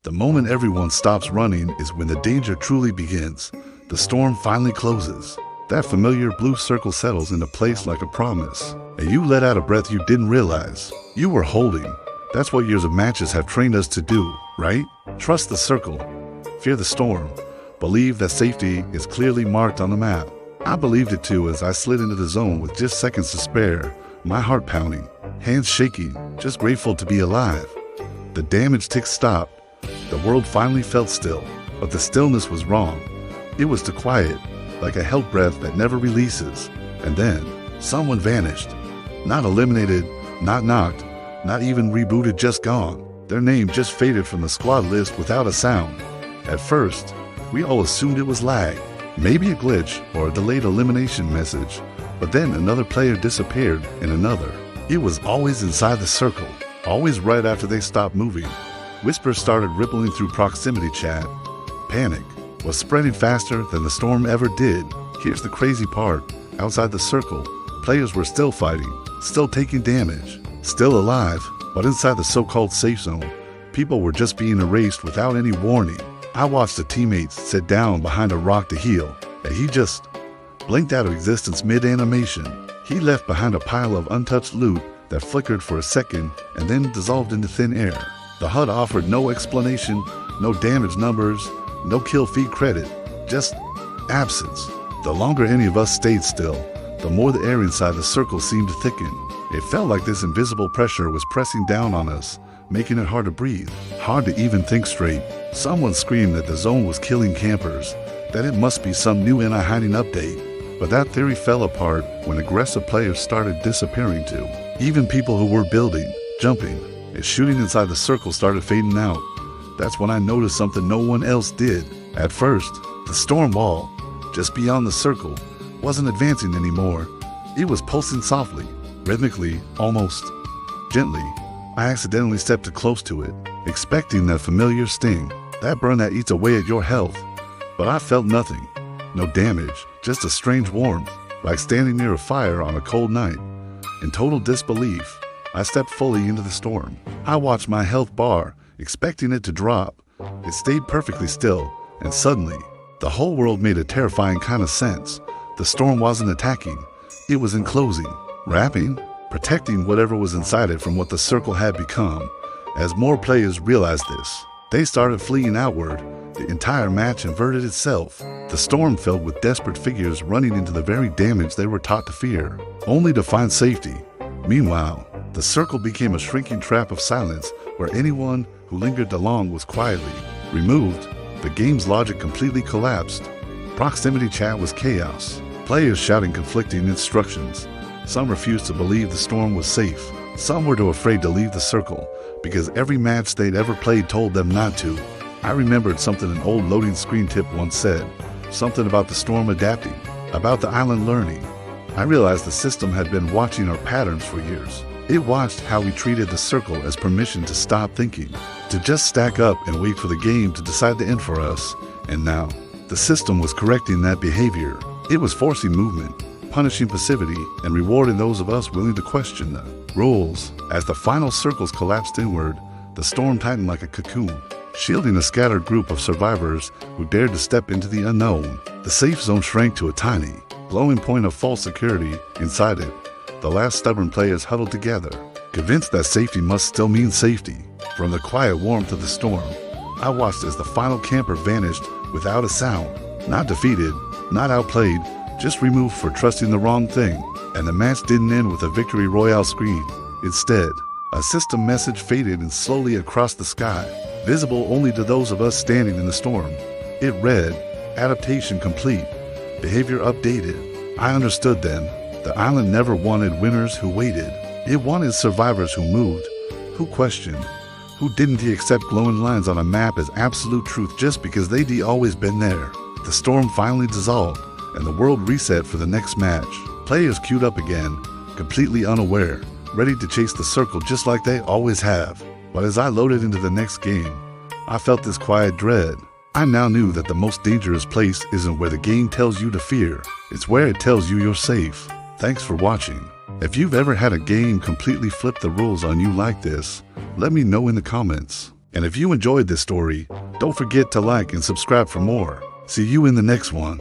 The moment everyone stops running is when the danger truly begins. The storm finally closes. That familiar blue circle settles into place like a promise, and you let out a breath you didn't realize you were holding. That's what years of matches have trained us to do, right? Trust the circle, fear the storm, believe that safety is clearly marked on the map. I believed it too as I slid into the zone with just seconds to spare, my heart pounding, hands shaking, just grateful to be alive. The damage tick stopped. The world finally felt still, but the stillness was wrong. It was too quiet, like a held breath that never releases. And then, someone vanished. Not eliminated, not knocked, not even rebooted, just gone. Their name just faded from the squad list without a sound. At first, we all assumed it was lag, maybe a glitch or a delayed elimination message. But then another player disappeared and another. It was always inside the circle, always right after they stopped moving. Whispers started rippling through proximity chat. Panic was spreading faster than the storm ever did. Here's the crazy part. Outside the circle, players were still fighting, still taking damage, still alive. But inside the so-called safe zone, people were just being erased without any warning. I watched a teammate sit down behind a rock to heal, and he just blinked out of existence mid-animation. He left behind a pile of untouched loot that flickered for a second and then dissolved into thin air. The HUD offered no explanation, no damage numbers, no kill feed credit, just absence. The longer any of us stayed still, the more the air inside the circle seemed to thicken. It felt like this invisible pressure was pressing down on us, making it hard to breathe, hard to even think straight. Someone screamed that the zone was killing campers, that it must be some new anti-hiding update. But that theory fell apart when aggressive players started disappearing too. Even people who were building, jumping, and shooting inside the circle started fading out. That's when I noticed something no one else did. At first, the storm wall, just beyond the circle, wasn't advancing anymore. It was pulsing softly, rhythmically, almost gently. I accidentally stepped too close to it, expecting that familiar sting, that burn that eats away at your health. But I felt nothing. No damage, just a strange warmth, like standing near a fire on a cold night. In total disbelief, I stepped fully into the storm. I watched my health bar, expecting it to drop. It stayed perfectly still, and suddenly, the whole world made a terrifying kind of sense. The storm wasn't attacking, it was enclosing, wrapping, protecting whatever was inside it from what the circle had become. As more players realized this, they started fleeing outward. The entire match inverted itself. The storm filled with desperate figures running into the very damage they were taught to fear, only to find safety. Meanwhile, the circle became a shrinking trap of silence where anyone who lingered along was quietly removed. The game's logic completely collapsed. Proximity chat was chaos, players shouting conflicting instructions. Some refused to believe the storm was safe. Some were too afraid to leave the circle because every match they'd ever played told them not to. I remembered something an old loading screen tip once said, something about the storm adapting, about the island learning. I realized the system had been watching our patterns for years. It watched how we treated the circle as permission to stop thinking, to just stack up and wait for the game to decide the end for us. And now, the system was correcting that behavior. It was forcing movement, punishing passivity, and rewarding those of us willing to question the rules. As the final circles collapsed inward, the storm tightened like a cocoon, shielding a scattered group of survivors who dared to step into the unknown. The safe zone shrank to a tiny, glowing point of false security. Inside it, the last stubborn players huddled together, convinced that safety must still mean safety. From the quiet warmth of the storm, I watched as the final camper vanished without a sound. Not defeated, not outplayed, just removed for trusting the wrong thing. And the match didn't end with a victory royale screen. Instead, a system message faded and slowly across the sky, visible only to those of us standing in the storm. It read, "Adaptation complete. Behavior updated." I understood then. The island never wanted winners who waited. It wanted survivors who moved, who questioned, who didn't accept glowing lines on a map as absolute truth just because they'd always been there. The storm finally dissolved, and the world reset for the next match. Players queued up again, completely unaware, ready to chase the circle just like they always have. But as I loaded into the next game, I felt this quiet dread. I now knew that the most dangerous place isn't where the game tells you to fear, it's where it tells you you're safe. Thanks for watching. If you've ever had a game completely flip the rules on you like this, let me know in the comments. And if you enjoyed this story, don't forget to like and subscribe for more. See you in the next one.